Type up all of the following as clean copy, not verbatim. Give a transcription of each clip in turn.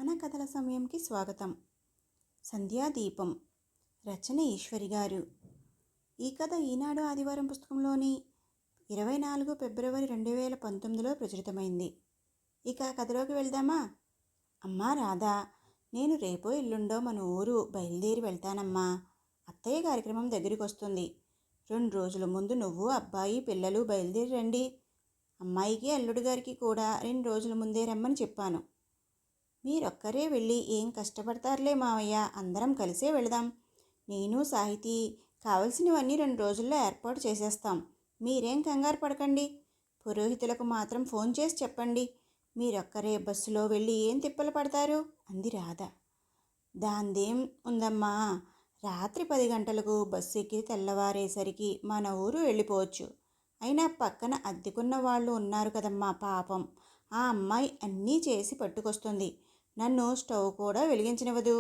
మన కథల సమయంకి స్వాగతం. సంధ్యాదీపం. రచన ఈశ్వరి గారు. ఈ కథ ఈనాడు ఆదివారం పుస్తకంలోని 24 ఫిబ్రవరి 2019లో ప్రచురితమైంది. ఇక కథలోకి వెళ్దామా? అమ్మా రాధా, నేను రేపో ఎల్లుండో మన ఊరు బయలుదేరి వెళ్తానమ్మా. అత్తయ్య కార్యక్రమం దగ్గరికి వస్తుంది. 2 రోజుల ముందు నువ్వు, అబ్బాయి, పిల్లలు బయలుదేరి రండి. అమ్మాయికి అల్లుడు గారికి కూడా 2 రోజుల ముందే రమ్మని చెప్పాను. మీరొక్కరే వెళ్ళి ఏం కష్టపడతారులే మావయ్య, అందరం కలిసే వెళదాం. నేను సాహితీ కావలసినవన్నీ 2 రోజుల్లో ఏర్పాటు చేసేస్తాం. మీరేం కంగారు పడకండి. పురోహితులకు మాత్రం ఫోన్ చేసి చెప్పండి. మీరొక్కరే బస్సులో వెళ్ళి ఏం తిప్పలు పడతారు అంది రాధ. దాందేం ఉందమ్మా, రాత్రి 10 గంటలకు బస్సు ఎక్కి తెల్లవారేసరికి మన ఊరు వెళ్ళిపోవచ్చు. అయినా పక్కన అద్దెకున్న వాళ్ళు ఉన్నారు కదమ్మా, పాపం ఆ అమ్మాయి అన్నీ చేసి పట్టుకొస్తుంది. నన్ను స్టవ్ కూడా వెలిగించనివ్వదు.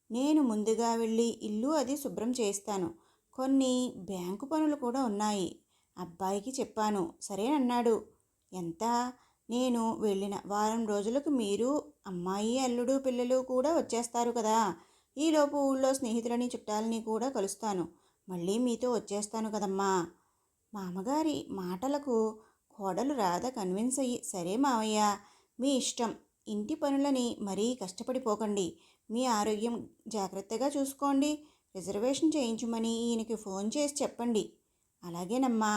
నేను ముందుగా వెళ్ళి ఇల్లు అది శుభ్రం చేస్తాను. కొన్ని బ్యాంకు పనులు కూడా ఉన్నాయి. అబ్బాయికి చెప్పాను, సరేనన్నాడు. ఎంత? నేను వెళ్ళిన వారం రోజులకు మీరు, అమ్మాయి, అల్లుడు, పిల్లలు కూడా వచ్చేస్తారు కదా. ఈలోపు ఊళ్ళో స్నేహితులని చుట్టాలని కూడా కలుస్తాను. మళ్ళీ మీతో వచ్చేస్తాను కదమ్మా. మామగారి మాటలకు కోడలు రాధ కన్విన్స్ అయ్యి, సరే మావయ్య, మీ ఇష్టం. ఇంటి పనులని మరీ కష్టపడిపోకండి. మీ ఆరోగ్యం జాగ్రత్తగా చూసుకోండి. రిజర్వేషన్ చేయించమని ఈయనకి ఫోన్ చేసి చెప్పండి. అలాగేనమ్మా.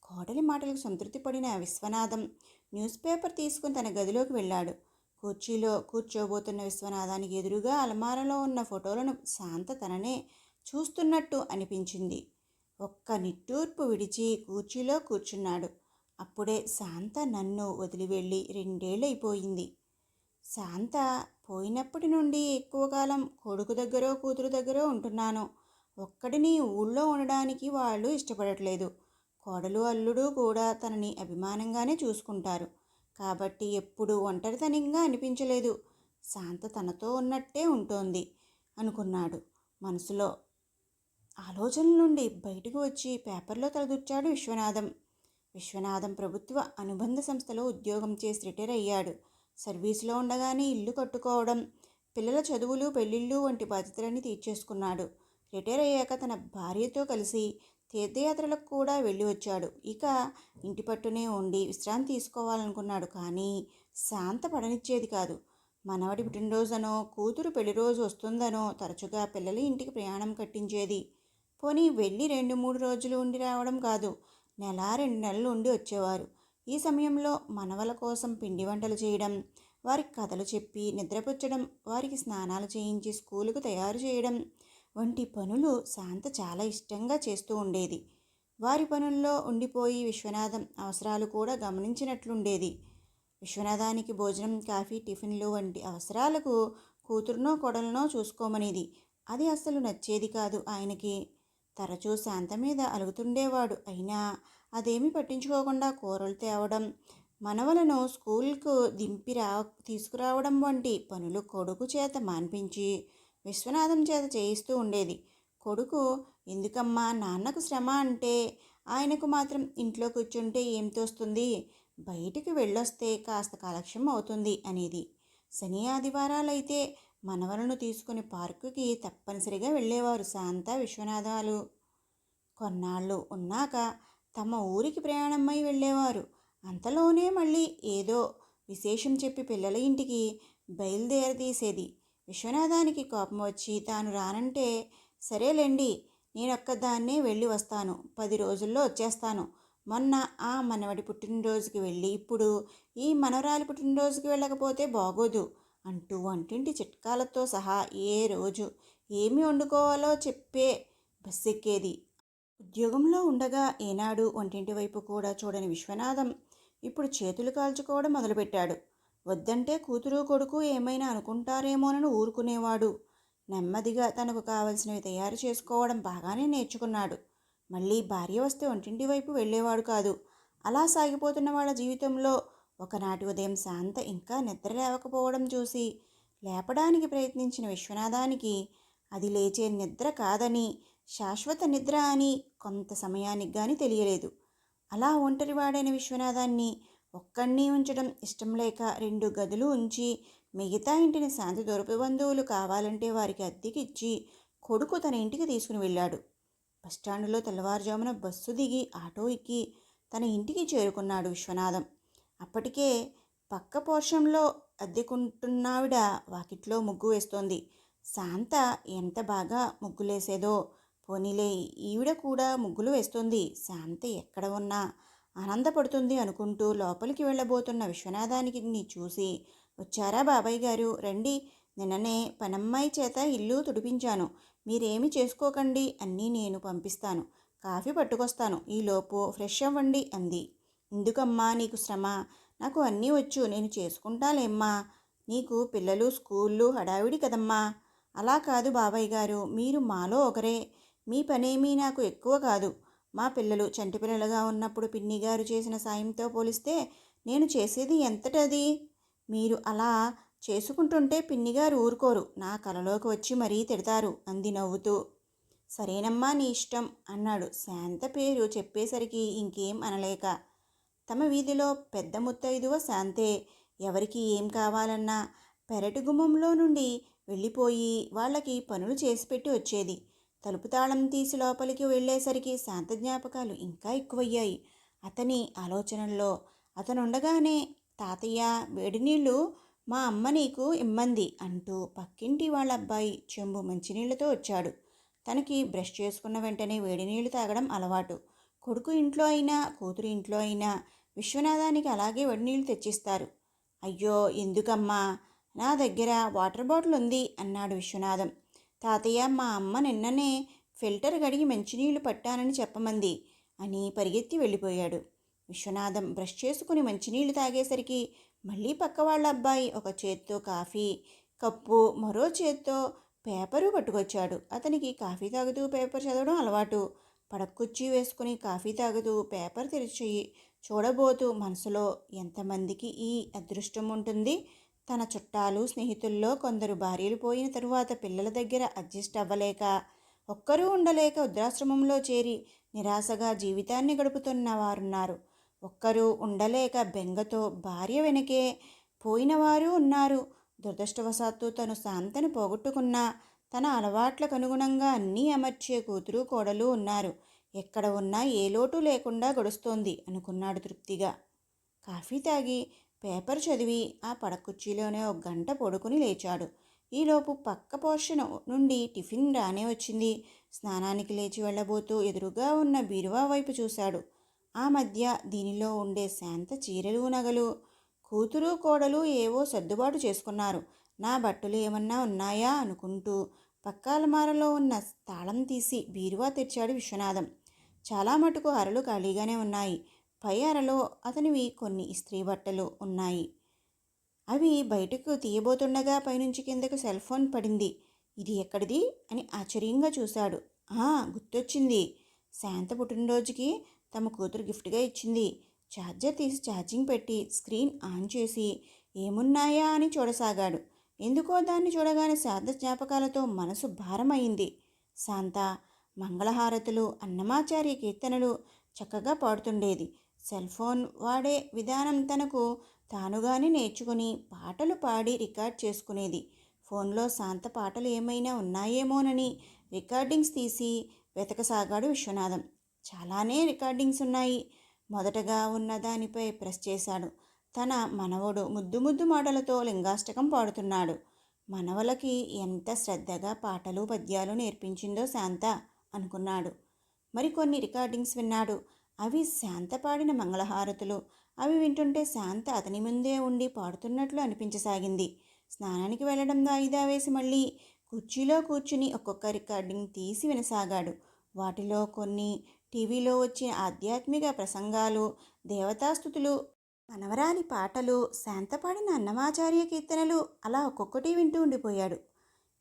కోడలి మాటలకు సంతృప్తి పడిన విశ్వనాథం న్యూస్ పేపర్ తీసుకుని తన గదిలోకి వెళ్ళాడు. కుర్చీలో కూర్చోబోతున్న విశ్వనాథానికి ఎదురుగా అలమారలో ఉన్న ఫోటోలను శాంత తననే చూస్తున్నట్టు అనిపించింది. ఒక్క నిట్టూర్పు విడిచి కుర్చీలో కూర్చున్నాడు. అప్పుడే శాంత నన్ను వదిలి వెళ్ళి 2 ఏళ్ళైపోయింది. శాంత పోయినప్పటి నుండి ఎక్కువ కాలం కొడుకు దగ్గరో కూతురు దగ్గరో ఉంటున్నాను. ఒక్కడిని ఊళ్ళో ఉండడానికి వాళ్ళు ఇష్టపడట్లేదు. కోడలు అల్లుడు కూడా తనని అభిమానంగానే చూసుకుంటారు. కాబట్టి ఎప్పుడూ ఒంటరితనంగా అనిపించలేదు. శాంత తనతో ఉన్నట్టే ఉంటోంది అనుకున్నాడు. మనసులో ఆలోచనల నుండి బయటకు వచ్చి పేపర్లో తలదూర్చాడు విశ్వనాథం ప్రభుత్వ అనుబంధ సంస్థలో ఉద్యోగం చేసి రిటైర్ అయ్యాడు. సర్వీసులో ఉండగానే ఇల్లు కట్టుకోవడం, పిల్లల చదువులు, పెళ్ళిళ్ళు వంటి బాధ్యతలన్నీ తీర్చేసుకున్నాడు. రిటైర్ అయ్యాక తన భార్యతో కలిసి తీర్థయాత్రలకు కూడా వెళ్ళి వచ్చాడు. ఇక ఇంటి పట్టునే ఉండి విశ్రాంతి తీసుకోవాలనుకున్నాడు. కానీ శాంత పడనిచ్చేది కాదు. మనవడి పుట్టినరోజనో, కూతురు పెళ్లిరోజు వస్తుందనో తరచుగా పిల్లల ఇంటికి ప్రయాణం కట్టించేది. పోనీ వెళ్ళి 2-3 రోజులు ఉండి రావడం కాదు, 1-2 నెలలు ఉండి వచ్చేవారు. ఈ సమయంలో మనవల కోసం పిండి వంటలు చేయడం, వారికి కథలు చెప్పి నిద్రపుచ్చడం, వారికి స్నానాలు చేయించి స్కూలుకు తయారు చేయడం వంటి పనులు శాంత చాలా ఇష్టంగా చేస్తూ ఉండేది. వారి పనుల్లో ఉండిపోయి విశ్వనాథం అవసరాలు కూడా గమనించినట్లుండేది. విశ్వనాథానికి భోజనం, కాఫీ, టిఫిన్లు వంటి అవసరాలకు కూతురునో కోడలనో చూసుకోమనేది. అది అస్సలు నచ్చేది కాదు ఆయనకి. తరచూ శాంత మీద అలుగుతుండేవాడు. అయినా అదేమీ పట్టించుకోకుండా కూరలు తేవడం, మనవలను స్కూల్కు తీసుకురావడం వంటి పనులు కొడుకు చేత మాన్పించి విశ్వనాథం చేత చేయిస్తూ ఉండేది. కొడుకు, ఎందుకమ్మా నాన్నకు శ్రమ అంటే, ఆయనకు మాత్రం ఇంట్లో కూర్చుంటే ఏం తోస్తుంది, బయటికి వెళ్ళొస్తే కాస్త కాలక్షేపం అవుతుంది అనేది. శని ఆదివారాలైతే మనవలను తీసుకుని పార్కుకి తప్పనిసరిగా వెళ్ళేవారు శాంత, విశ్వనాథాలు. కొన్నాళ్ళు ఉన్నాక తమ ఊరికి ప్రయాణమై వెళ్ళేవారు. అంతలోనే మళ్ళీ ఏదో విశేషం చెప్పి పిల్లల ఇంటికి బయలుదేరదీసేది. విశ్వనాథానికి కోపం వచ్చి తాను రానంటే, సరేలేండి, నేనొక్కదాన్నే వెళ్ళి వస్తాను, 10 రోజుల్లో వచ్చేస్తాను. మొన్న ఆ మనవడి పుట్టినరోజుకి వెళ్ళి ఇప్పుడు ఈ మనవరాలి పుట్టినరోజుకి వెళ్ళకపోతే బాగోదు అంటూ వంటింటి చిట్కాలతో సహా ఏ రోజు ఏమి వండుకోవాలో చెప్పే బస్సు ఎక్కేది. ఉద్యోగంలో ఉండగా ఏనాడు వంటింటి వైపు కూడా చూడని విశ్వనాథం ఇప్పుడు చేతులు కాల్చుకోవడం మొదలుపెట్టాడు. వద్దంటే కూతురు కొడుకు ఏమైనా అనుకుంటారేమోనని ఊరుకునేవాడు. నెమ్మదిగా తనకు కావలసినవి తయారు చేసుకోవడం బాగానే నేర్చుకున్నాడు. మళ్ళీ భార్య వస్తే వంటింటి వైపు వెళ్ళేవాడు కాదు. అలా సాగిపోతున్న వాళ్ళ జీవితంలో ఒకనాటి ఉదయం శాంత ఇంకా నిద్ర లేవకపోవడం చూసి లేపడానికి ప్రయత్నించిన విశ్వనాథానికి అది లేచే నిద్ర కాదని, శాశ్వత నిద్ర అని కొంత సమయానికి కానీ తెలియలేదు. అలా ఒంటరివాడైన విశ్వనాథాన్ని ఒక్కడిని ఉంచడం ఇష్టం లేక 2 గదులు ఉంచి మిగతా ఇంటిని శాంతి దొరపి బంధువులు కావాలంటే వారికి అద్దెకిచ్చి కొడుకు తన ఇంటికి తీసుకుని వెళ్ళాడు. బస్టాండులో తెల్లవారుజామున బస్సు దిగి ఆటో ఎక్కి తన ఇంటికి చేరుకున్నాడు విశ్వనాథం. అప్పటికే పక్క పోర్షన్లో అద్దెకుంటున్నావిడ వాకిట్లో ముగ్గు వేస్తోంది. శాంత ఎంత బాగా ముగ్గులేసేదో. పోనీలే, ఈవిడ కూడా ముగ్గులు వేస్తుంది, శాంత ఎక్కడ ఉన్నా ఆనందపడుతుంది అనుకుంటూ లోపలికి వెళ్ళబోతున్న విశ్వనాథానికి చూసి, వచ్చారా బాబాయ్ గారు, రండి, నిన్ననే పనమ్మాయి చేత ఇల్లు తుడిపించాను, మీరేమి చేసుకోకండి, అన్నీ నేను పంపిస్తాను, కాఫీ పట్టుకొస్తాను, ఈలోపు ఫ్రెష్ అవ్వండి అంది. ఎందుకమ్మా నీకు శ్రమ, నాకు అన్నీ వచ్చు, నేను చేసుకుంటాలేమ్మా, నీకు పిల్లలు స్కూళ్ళు హడావిడి కదమ్మా. అలా కాదు బాబాయ్ గారు, మీరు మాలో ఒకరే, మీ పనేమీ నాకు ఎక్కువ కాదు. మా పిల్లలు చంటి పిల్లలుగా ఉన్నప్పుడు పిన్నిగారు చేసిన సాయంతో పోలిస్తే నేను చేసేది ఎంతటది. మీరు అలా చేసుకుంటుంటే పిన్నిగారు ఊరుకోరు, నా కలలోకి వచ్చి మరీ తిడతారు అంది నవ్వుతూ. సరేనమ్మా, నీ ఇష్టం అన్నాడు. శాంత పేరు చెప్పేసరికి ఇంకేం అనలేక. తమ వీధిలో పెద్ద ముత్తైదువ శాంతే. ఎవరికి ఏం కావాలన్నా పెరటి గుమ్మంలో నుండి వెళ్ళిపోయి వాళ్ళకి పనులు చేసిపెట్టి వచ్చేది. తలుపు తాళం తీసి లోపలికి వెళ్ళేసరికి శాంత జ్ఞాపకాలు ఇంకా ఎక్కువయ్యాయి అతని ఆలోచనల్లో. అతనుండగానే తాతయ్య, వేడి నీళ్ళు మా అమ్మ నీకు ఇమ్మంది అంటూ పక్కింటి వాళ్ళ అబ్బాయి చెంబు మంచినీళ్లతో వచ్చాడు. తనకి బ్రష్ చేసుకున్న వెంటనే వేడి నీళ్లు తాగడం అలవాటు. కొడుకు ఇంట్లో అయినా కూతురు ఇంట్లో అయినా విశ్వనాథానికి అలాగే వేడి నీళ్లు తెచ్చిస్తారు. అయ్యో ఎందుకమ్మా, నా దగ్గర వాటర్ బాటిల్ ఉంది అన్నాడు విశ్వనాథం. తాతయ్య, మా అమ్మ నిన్ననే ఫిల్టర్ కడిగి మంచినీళ్లు పట్టానని చెప్పమంది అని పరిగెత్తి వెళ్ళిపోయాడు. విశ్వనాథం బ్రష్ చేసుకుని మంచినీళ్లు తాగేసరికి మళ్ళీ పక్క వాళ్ళ అబ్బాయి ఒక చేత్తో కాఫీ కప్పు, మరో చేత్తో పేపరు పట్టుకొచ్చాడు. అతనికి కాఫీ తాగుతూ పేపర్ చదవడం అలవాటు. పడక్కుర్చీ వేసుకుని కాఫీ తాగుతూ పేపర్ తెరిచి చూడబోతూ మనసులో ఎంతమందికి ఈ అదృష్టం ఉంటుంది. తన చుట్టాలు స్నేహితుల్లో కొందరు భార్యలు పోయిన తరువాత పిల్లల దగ్గర అడ్జస్ట్ అవ్వలేక, ఒక్కరూ ఉండలేక వృద్ధాశ్రమంలో చేరి నిరాశగా జీవితాన్ని గడుపుతున్న వారున్నారు. ఒక్కరూ ఉండలేక బెంగతో భార్య వెనకే పోయినవారు ఉన్నారు. దురదృష్టవశాత్తు తను శాంతను పోగొట్టుకున్నా తన అలవాట్లకు అనుగుణంగా అన్నీ అమర్చే కూతురు కోడలు ఉన్నారు. ఎక్కడ ఉన్నా ఏ లోటు లేకుండా గడుస్తోంది అనుకున్నాడు తృప్తిగా. కాఫీ తాగి పేపర్ చదివి ఆ పడకుర్చీలోనే ఒక గంట పడుకుని లేచాడు. ఈలోపు పక్క పోర్షన్ నుండి టిఫిన్ రానే వచ్చింది. స్నానానికి లేచి వెళ్ళబోతూ ఎదురుగా ఉన్న బీరువా వైపు చూశాడు. ఆ మధ్య దీనిలో ఉండే శాంత చీరలు, నగలు. కూతురు కోడలు ఏవో సర్దుబాటు చేసుకున్నారు. నా బట్టలు ఏమన్నా ఉన్నాయా అనుకుంటూ పక్క అలమారలో ఉన్న తాళం తీసి బీరువా తెరిచాడు విశ్వనాథం. చాలా మటుకు అరలు ఖాళీగానే ఉన్నాయి. పై అరలో అతనివి కొన్ని ఇస్త్రీ బట్టలు ఉన్నాయి. అవి బయటకు తీయబోతుండగా పైనుంచి కిందకు సెల్ ఫోన్ పడింది. ఇది ఎక్కడిది అని ఆశ్చర్యంగా చూశాడు. గుర్తొచ్చింది, శాంత పుట్టినరోజుకి తమ కూతురు గిఫ్ట్గా ఇచ్చింది. ఛార్జర్ తీసి ఛార్జింగ్ పెట్టి స్క్రీన్ ఆన్ చేసి ఏమున్నాయా అని చూడసాగాడు. ఎందుకో దాన్ని చూడగానే శాంత జ్ఞాపకాలతో మనసు భారమైంది. శాంత మంగళహారతులు, అన్నమాచార్య కీర్తనలు చక్కగా పాడుతుండేది. సెల్ ఫోన్ వాడే విధానం తనకు తానుగానే నేర్చుకుని పాటలు పాడి రికార్డ్ చేసుకునేది. ఫోన్లో శాంత పాటలు ఏమైనా ఉన్నాయేమోనని రికార్డింగ్స్ తీసి వెతకసాగాడు విశ్వనాథం. చాలానే రికార్డింగ్స్ ఉన్నాయి. మొదటగా ఉన్న దానిపై ప్రెస్ చేశాడు. తన మనవడు ముద్దు ముద్దు మాటలతో లింగాష్టకం పాడుతున్నాడు. మనవలకి ఎంత శ్రద్ధగా పాటలు పద్యాలు నేర్పించిందో శాంత అనుకున్నాడు. మరికొన్ని రికార్డింగ్స్ విన్నాడు. అవి శాంత పాడిన మంగళహారతులు. అవి వింటుంటే శాంత అతని ముందే ఉండి పాడుతున్నట్లు అనిపించసాగింది. స్నానానికి వెళ్ళడం వాయిదా వేసి మళ్ళీ కుర్చీలో కూర్చుని ఒక్కొక్క రికార్డింగ్ తీసి వినసాగాడు. వాటిలో కొన్ని టీవీలో వచ్చిన ఆధ్యాత్మిక ప్రసంగాలు, దేవతాస్తుతులు, మనవరాలి పాటలు, శాంత పాడిన అన్నమాచార్య కీర్తనలు, అలా ఒక్కొక్కటి వింటూ ఉండిపోయాడు.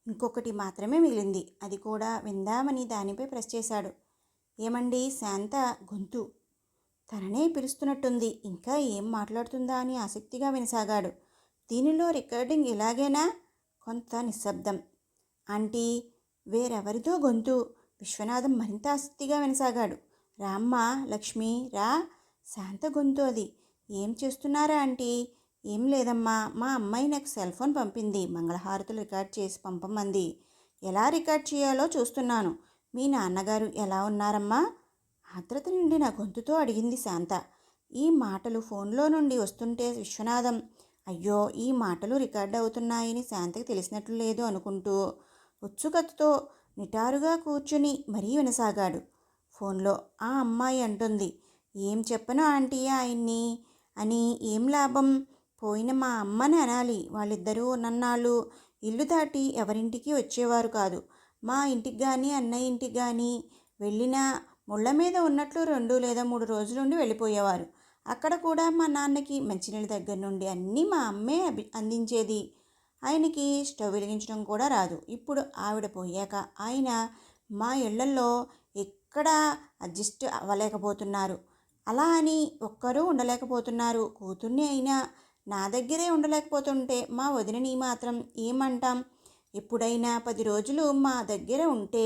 ఇంకొకటి మాత్రమే మిగిలింది. అది కూడా విందామని దానిపై ప్రెస్ చేశాడు. ఏమండి, శాంత గొంతు తననే పిలుస్తున్నట్టుంది. ఇంకా ఏం మాట్లాడుతుందా అని ఆసక్తిగా వినసాగాడు. దీనిలో రికార్డింగ్ ఇలాగేనా? కొంత నిశ్శబ్దం. ఆంటీ, వేరెవరిదో గొంతు. విశ్వనాథం మరింత ఆసక్తిగా వినసాగాడు. రామ్మ, లక్ష్మి రా, శాంత గొంతు అది. ఏం చేస్తున్నారా ఆంటీ? ఏం లేదమ్మా, మా అమ్మాయి నాకు సెల్ ఫోన్ పంపింది, మంగళహారతులు రికార్డ్ చేసి పంపమంది. ఎలా రికార్డ్ చేయాలో చూస్తున్నాను. మీ నాన్నగారు ఎలా ఉన్నారమ్మా? ఆత్రత నుండి నా గొంతుతో అడిగింది శాంత. ఈ మాటలు ఫోన్లో నుండి వస్తుంటే విశ్వనాథం అయ్యో ఈ మాటలు రికార్డ్ అవుతున్నాయని శాంతకి తెలిసినట్లు లేదు అనుకుంటూ ఉత్సుకతతో నిటారుగా కూర్చుని మరీ వినసాగాడు. ఫోన్లో ఆ అమ్మాయి అంటుంది, ఏం చెప్పను ఆంటీ ఆయన్ని అని. ఏం లాభం? పోయిన మా అమ్మని అనాలి. వాళ్ళిద్దరూ నన్నాళ్ళు ఇల్లు దాటి ఎవరింటికి వచ్చేవారు కాదు. మా ఇంటికి కానీ అన్నయ్య ఇంటికి కానీ వెళ్ళినా ముళ్ళ మీద ఉన్నట్లు 2 లేదా 3 రోజులుండి వెళ్ళిపోయేవారు. అక్కడ కూడా మా నాన్నకి మంచినీళ్ళ దగ్గర నుండి అన్నీ మా అమ్మే అందించేది. ఆయనకి స్టవ్ వెలిగించడం కూడా రాదు. ఇప్పుడు ఆవిడ పోయాక ఆయన మా ఇళ్లలో ఎక్కడా అడ్జస్ట్ అవ్వలేకపోతున్నారు. అలా అని ఒక్కరూ ఉండలేకపోతున్నారు. కూతుర్ని అయినా నా దగ్గరే ఉండలేకపోతుంటే మా వదినని మాత్రం ఏమంటాం? ఎప్పుడైనా 10 రోజులు మా దగ్గర ఉంటే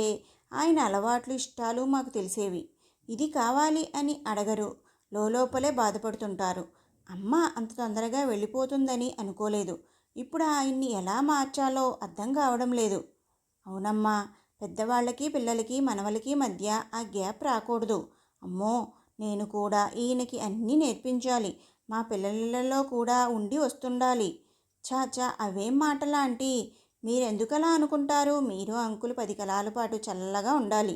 ఆయన అలవాట్లు ఇష్టాలు మాకు తెలిసేవి. ఇది కావాలి అని అడగరు. లోపలే బాధపడుతుంటారు. అమ్మ అంత తొందరగా వెళ్ళిపోతుందని అనుకోలేదు. ఇప్పుడు ఆయన్ని ఎలా మార్చాలో అర్థం కావడం లేదు. అవునమ్మా, పెద్దవాళ్ళకి పిల్లలకి మనవలకి మధ్య ఆ గ్యాప్ రాకూడదు. అమ్మో, నేను కూడా ఈయనకి అన్నీ నేర్పించాలి. మా పిల్లలలో కూడా ఉండి వస్తుండాలి. చాచా అవేం మాటలా ఆంటీ? మీరెందుకలా అనుకుంటారు? మీరు అంకులు 10 కాలాల పాటు చల్లగా ఉండాలి.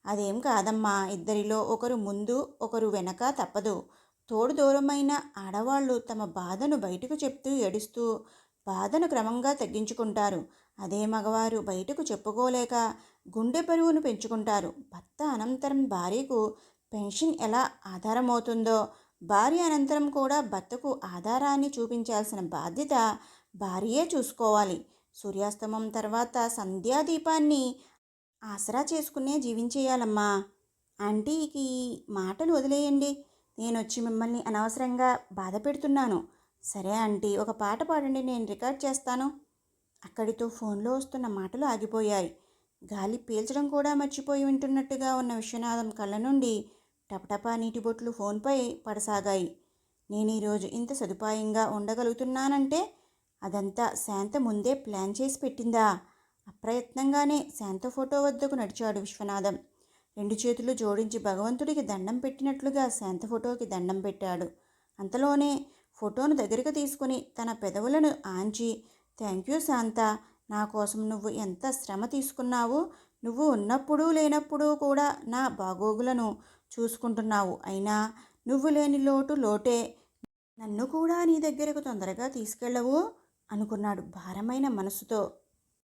అదేం కాదమ్మా, ఇద్దరిలో ఒకరు ముందు ఒకరు వెనక తప్పదు. తోడు దూరమైన ఆడవాళ్ళు తమ బాధను బయటకు చెప్తూ ఏడుస్తూ బాధను క్రమంగా తగ్గించుకుంటారు. అదే మగవారు బయటకు చెప్పుకోలేక గుండె బరువును పెంచుకుంటారు. భర్త అనంతరం భార్యకు పెన్షన్ ఎలా ఆధారమవుతుందో భార్య అనంతరం కూడా భర్తకు ఆధారాన్ని చూపించాల్సిన బాధ్యత భార్యే చూసుకోవాలి. సూర్యాస్తమం తర్వాత సంధ్యాదీపాన్ని ఆసరా చేసుకునే జీవించేయాలమ్మా. ఆంటీకి మాటలు వదిలేయండి. నేనొచ్చి మిమ్మల్ని అనవసరంగా బాధ పెడుతున్నాను. సరే ఆంటీ, ఒక పాట పాడండి, నేను రికార్డ్ చేస్తాను. అక్కడితో ఫోన్లో వస్తున్న మాటలు ఆగిపోయాయి. గాలి పీల్చడం కూడా మర్చిపోయి వింటున్నట్టుగా ఉన్న విశ్వనాథం కళ్ళ నుండి టపటపా నీటి బొట్లు ఫోన్పై పడసాగాయి. నేను ఈరోజు ఇంత సదుపాయంగా ఉండగలుగుతున్నానంటే అదంతా శాంత ముందే ప్లాన్ చేసి పెట్టిందా? అప్రయత్నంగానే శాంత ఫోటో వద్దకు నడిచాడు విశ్వనాథం. 2 చేతులు జోడించి భగవంతుడికి దండం పెట్టినట్లుగా శాంత ఫోటోకి దండం పెట్టాడు. అంతలోనే ఫోటోను దగ్గరికి తీసుకుని తన పెదవులను ఆంచి, థ్యాంక్ యూ శాంత, నా కోసం నువ్వు ఎంత శ్రమ తీసుకున్నావు. నువ్వు ఉన్నప్పుడు లేనప్పుడు కూడా నా బాగోగులను చూసుకుంటున్నావు. అయినా నువ్వు లేని లోటు లోటే. నన్ను కూడా నీ దగ్గరకు తొందరగా తీసుకెళ్ళవు అనుకున్నాడు భారమైన మనసుతో.